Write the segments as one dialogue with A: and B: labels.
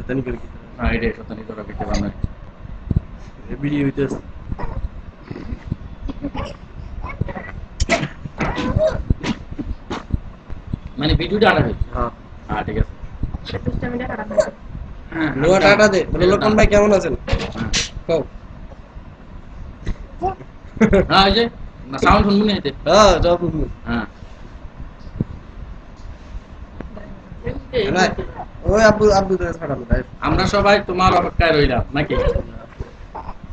A: শয়তানি করে কি
B: না এটা শতানি করা পেতে বানাই
A: ভিডিও হইতেছে
B: মানে ভিডিওটা আটা হয়েছে
A: হ্যাঁ
B: হ্যাঁ ঠিক আছে
C: দুষ্টামিটা খারাপ হয়েছে।
A: লোয়া টাটা দে বলে লোকন ভাই কেমন আছেন কও
B: হ্যাঁ ওই যে না সাউন্ড শুনবো না এতে
A: হ্যাঁ সব বুঝবো
B: হ্যাঁ
A: না ওই আব্বু আব্বু তো ছাড়া না
B: আমরা সবাই তোমার অপেক্ষায় রইলাম নাকি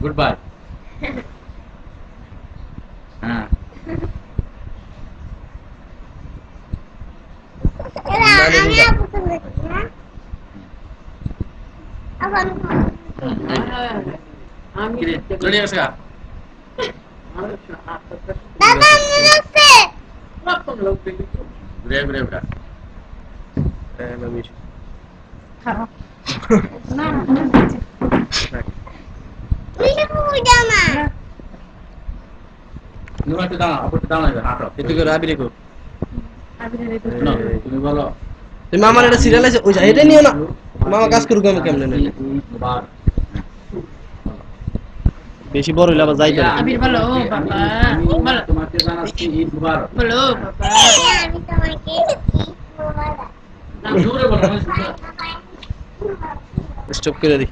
B: গুড বাই হ্যাঁ
D: আমি আপু তো দেখি না আবার
B: কিরে চলে গেছে গা?
D: দাদা মনে আছে
B: ঘুরে ঘুরে ঘুরে
A: হ্যাঁ মামি
C: খারাপ না
D: তুই কই জামা
B: নুরা একটু দাঁড়া আপু একটু দাঁড়া হাঁটো
A: এটু করে আবি রেখো
B: না, তুমি বলো
A: তুমি মামার এটা সিরিয়াল আছে ওই যা এটা নিও না মামা কাজ করুক আমি কেমনে নইলে
B: মুবারক।
A: বেশি বড় হইলে আবার যাই পারে
C: আবির বলো ও বাবা বলো
B: তোমাকে জানাচ্ছি ঈদ মুবারক
C: বলো বাবা
D: আমি তোমাকে
B: জোরে বলো
A: স্টপ করে দিই